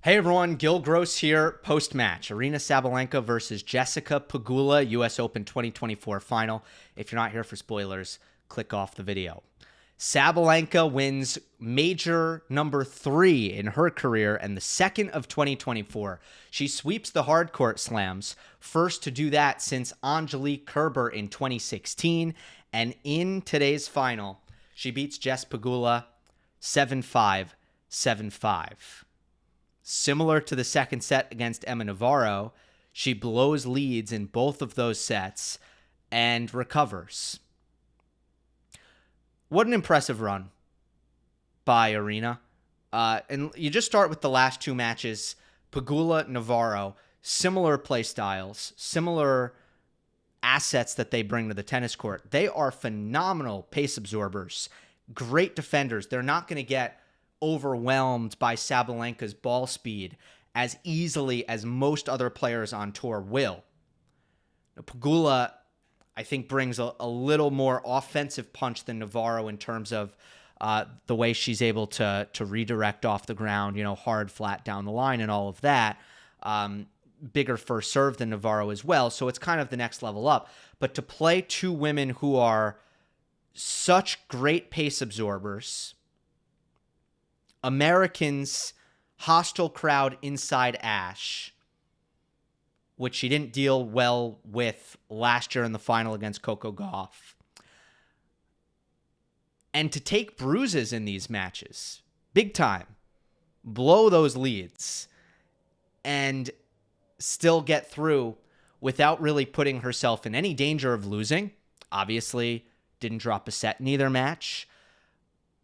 Hey everyone, Gill Gross here, post-match. Aryna Sabalenka versus Jessica Pegula, US Open 2024 final. If you're not here for spoilers, click off the video. Sabalenka wins major number 3 in her career and the second of 2024. She sweeps the hardcourt slams, first to do that since Angelique Kerber in 2016. And in today's final, she beats Jess Pegula 7-5, 7-5. Similar to the second set against Emma Navarro, she blows leads in both of those sets and recovers. What an impressive run by Aryna. And you just start with the last two matches. Pegula, Navarro, similar play styles, similar assets that they bring to the tennis court. They are phenomenal pace absorbers, great defenders. They're not going to get overwhelmed by Sabalenka's ball speed as easily as most other players on tour will. Now, Pegula, I think, brings a little more offensive punch than Navarro in terms of the way she's able to redirect off the ground, hard, flat down the line and all of that. Bigger first serve than Navarro as well, so it's kind of the next level up. But to play two women who are such great pace absorbers, Americans, hostile crowd inside Ash, which she didn't deal well with last year in the final against Coco Gauff. And to take bruises in these matches, big time, blow those leads, and still get through without really putting herself in any danger of losing. Obviously, didn't drop a set in either match.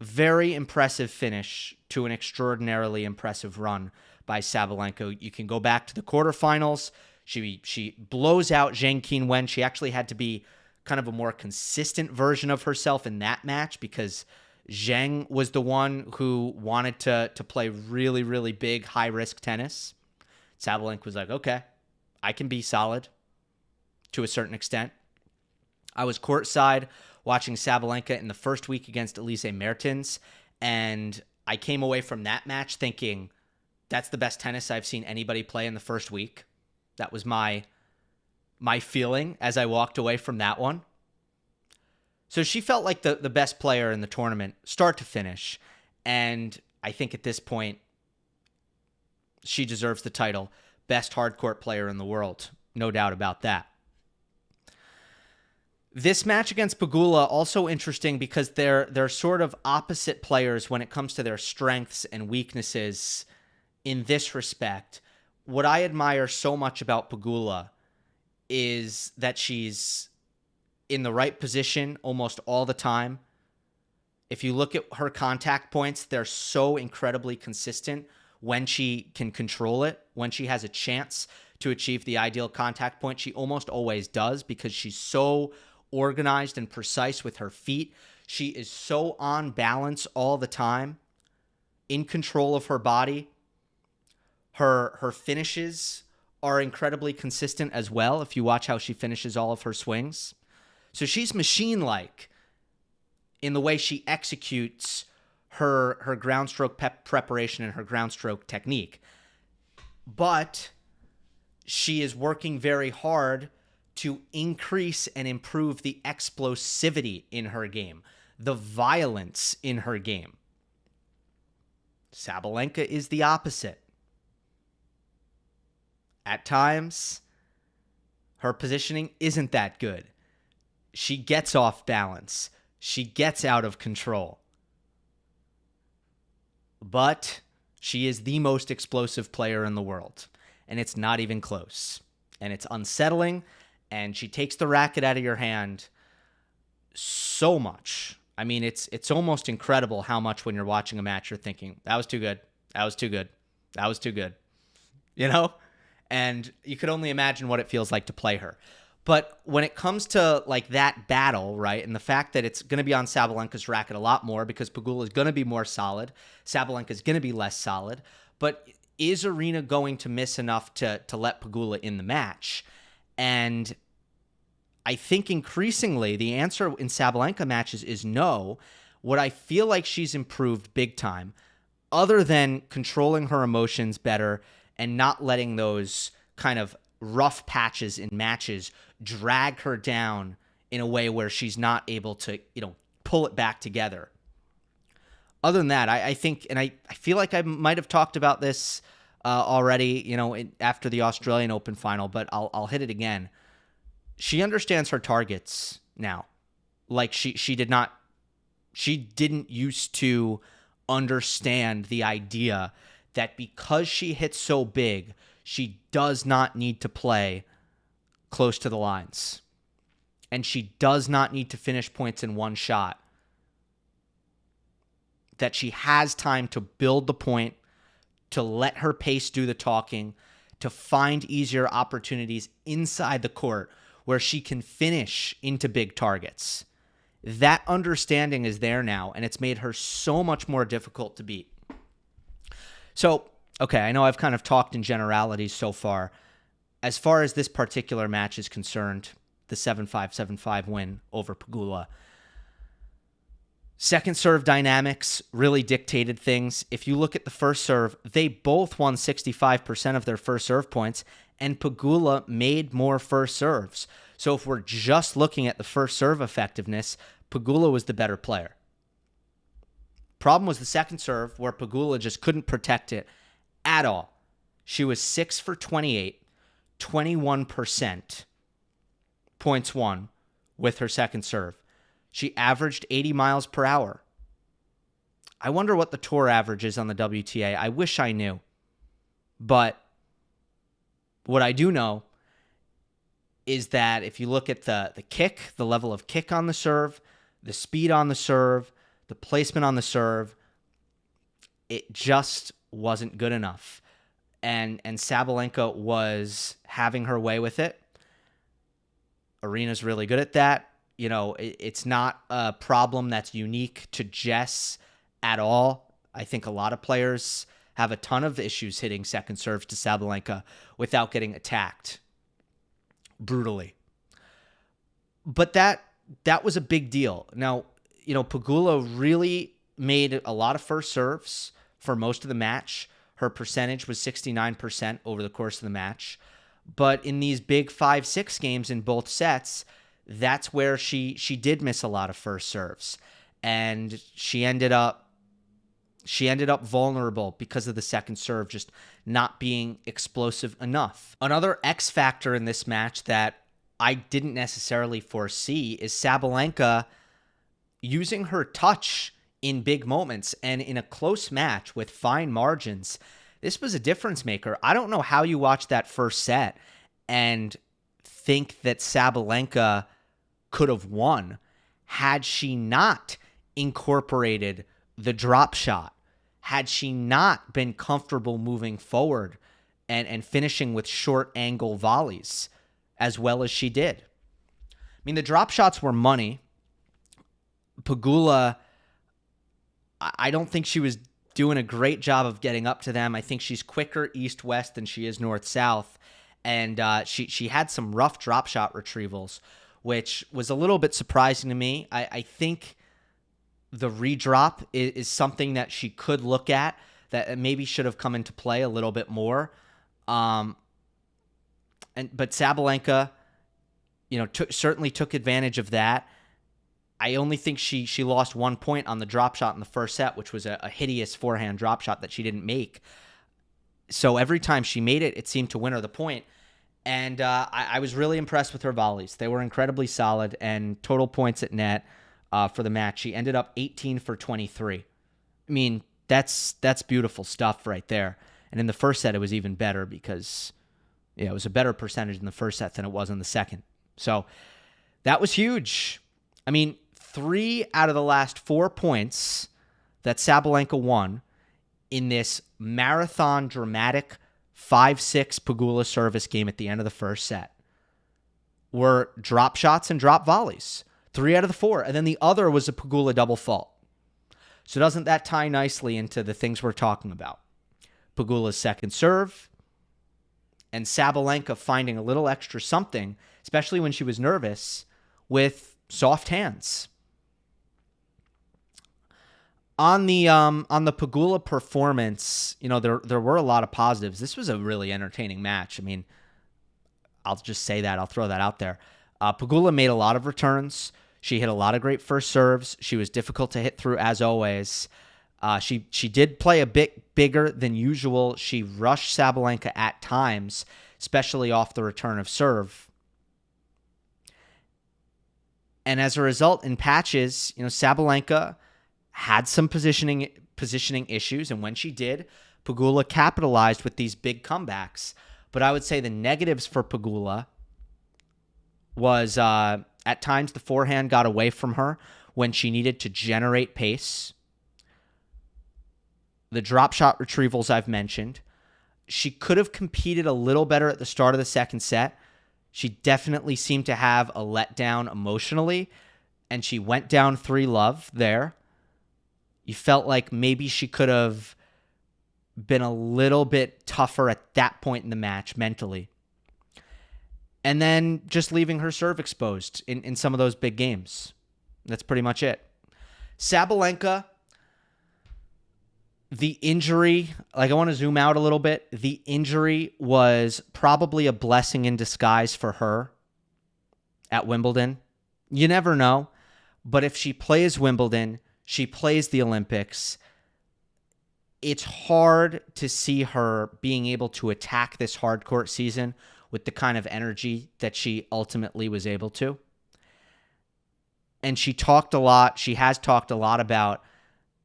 Very impressive finish to an extraordinarily impressive run by Sabalenka. You can go back to the quarterfinals. She blows out Zhang Qinwen. She actually had to be kind of a more consistent version of herself in that match because Zhang was the one who wanted to play really, really big, high-risk tennis. Sabalenka was like, okay, I can be solid to a certain extent. I was courtside watching Sabalenka in the first week against Elise Mertens, and I came away from that match thinking, that's the best tennis I've seen anybody play in the first week. That was my feeling as I walked away from that one. So she felt like the best player in the tournament, start to finish, and I think at this point, she deserves the title, best hardcourt player in the world. No doubt about that. This match against Pegula also interesting because they're sort of opposite players when it comes to their strengths and weaknesses in this respect. What I admire so much about Pegula is that she's in the right position almost all the time. If you look at her contact points, they're so incredibly consistent when she can control it. When she has a chance to achieve the ideal contact point, she almost always does because she's so organized and precise with her feet. She is so on balance all the time, in control of her body. Her finishes are incredibly consistent as well if you watch how she finishes all of her swings. So she's machine-like in the way she executes her ground stroke preparation and her ground stroke technique. But she is working very hard to increase and improve the explosivity in her game, the violence in her game. Sabalenka is the opposite. At times, her positioning isn't that good. She gets off balance. She gets out of control. But she is the most explosive player in the world, and it's not even close. And it's unsettling, and she takes the racket out of your hand so much. I mean, it's almost incredible how much when you're watching a match you're thinking, that was too good, that was too good, that was too good, And you could only imagine what it feels like to play her. But when it comes to like that battle, right, and the fact that it's going to be on Sabalenka's racket a lot more because Pegula is going to be more solid, Sabalenka is going to be less solid, but is Aryna going to miss enough to let Pegula in the match? And I think increasingly the answer in Sabalenka matches is no. What I feel like she's improved big time, other than controlling her emotions better and not letting those kind of rough patches in matches drag her down in a way where she's not able to, pull it back together. Other than that, I think, and I feel like I might have talked about this already, after the Australian Open final, but I'll hit it again. She understands her targets now. Like she didn't used to understand the idea that because she hits so big, she does not need to play close to the lines. And she does not need to finish points in one shot. That she has time to build the point, to let her pace do the talking, to find easier opportunities inside the court where she can finish into big targets. That understanding is there now, and it's made her so much more difficult to beat. So, okay, I know I've kind of talked in generalities so far. As far as this particular match is concerned, the 7-5, 7-5 win over Pegula, second serve dynamics really dictated things. If you look at the first serve, they both won 65% of their first serve points, and Pegula made more first serves. So if we're just looking at the first serve effectiveness, Pegula was the better player. Problem was the second serve, where Pegula just couldn't protect it at all. She was 6 for 28, 21% points won with her second serve. She averaged 80 miles per hour. I wonder what the tour average is on the WTA. I wish I knew. But what I do know is that if you look at the kick, the level of kick on the serve, the speed on the serve, the placement on the serve, it just wasn't good enough. And Sabalenka was having her way with it. Aryna's really good at that. It's not a problem that's unique to Jess at all. I think a lot of players have a ton of issues hitting second serves to Sabalenka without getting attacked brutally. But that was a big deal. Now, Pegula really made a lot of first serves for most of the match. Her percentage was 69% over the course of the match. But in these big 5-6 games in both sets, that's where she did miss a lot of first serves. And she ended up vulnerable because of the second serve just not being explosive enough. Another X factor in this match that I didn't necessarily foresee is Sabalenka using her touch in big moments and in a close match with fine margins. This was a difference maker. I don't know how you watch that first set and think that Sabalenka could have won had she not incorporated the drop shot, had she not been comfortable moving forward and finishing with short angle volleys as well as she did. I mean, the drop shots were money. Pegula, I don't think she was doing a great job of getting up to them. I think she's quicker east-west than she is north-south. And she had some rough drop shot retrievals, which was a little bit surprising to me. I think the redrop is something that she could look at that maybe should have come into play a little bit more. But Sabalenka, certainly took advantage of that. I only think she lost 1 point on the drop shot in the first set, which was a hideous forehand drop shot that she didn't make. So every time she made it, it seemed to win her the point. And I was really impressed with her volleys. They were incredibly solid, and total points at net for the match, she ended up 18 for 23. I mean, that's beautiful stuff right there. And in the first set, it was even better because it was a better percentage in the first set than it was in the second. So that was huge. I mean, 3 out of the last 4 points that Sabalenka won in this marathon dramatic 5-6 Pegula service game at the end of the first set were drop shots and drop volleys. 3 out of the 4. And then the other was a Pegula double fault. So doesn't that tie nicely into the things we're talking about? Pegula's second serve and Sabalenka finding a little extra something, especially when she was nervous, with soft hands. On the Pegula performance, there were a lot of positives. This was a really entertaining match. I mean, I'll just say that. I'll throw that out there. Pegula made a lot of returns. She hit a lot of great first serves. She was difficult to hit through, as always. She did play a bit bigger than usual. She rushed Sabalenka at times, especially off the return of serve. And as a result, in patches, Sabalenka had some positioning issues, and when she did, Pegula capitalized with these big comebacks. But I would say the negatives for Pegula was at times the forehand got away from her when she needed to generate pace. The drop shot retrievals I've mentioned. She could have competed a little better at the start of the second set. She definitely seemed to have a letdown emotionally, and she went down 3-love there. You felt like maybe she could have been a little bit tougher at that point in the match mentally. And then just leaving her serve exposed in some of those big games. That's pretty much it. Sabalenka, the injury, I want to zoom out a little bit. The injury was probably a blessing in disguise for her at Wimbledon. You never know. But if she plays Wimbledon, she plays the Olympics, it's hard to see her being able to attack this hard court season with the kind of energy that she ultimately was able to. And she has talked a lot about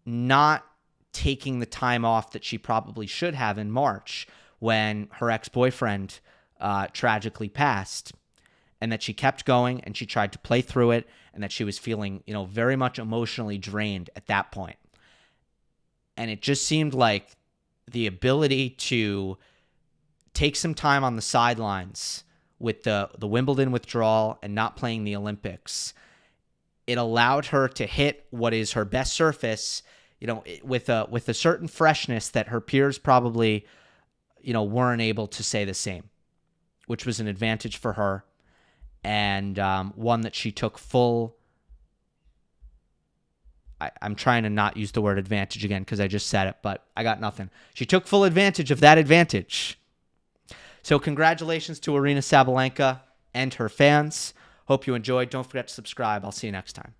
not taking the time off that she probably should have in March when her ex-boyfriend tragically passed, and that she kept going and she tried to play through it, and that she was feeling, very much emotionally drained at that point. And it just seemed like the ability to take some time on the sidelines with the Wimbledon withdrawal and not playing the Olympics, it allowed her to hit what is her best surface, with a certain freshness that her peers probably, weren't able to say the same, which was an advantage for her, and one that she took full. I'm trying to not use the word advantage again because I just said it, but I got nothing. She took full advantage of that advantage. So congratulations to Aryna Sabalenka and her fans. Hope you enjoyed. Don't forget to subscribe. I'll see you next time.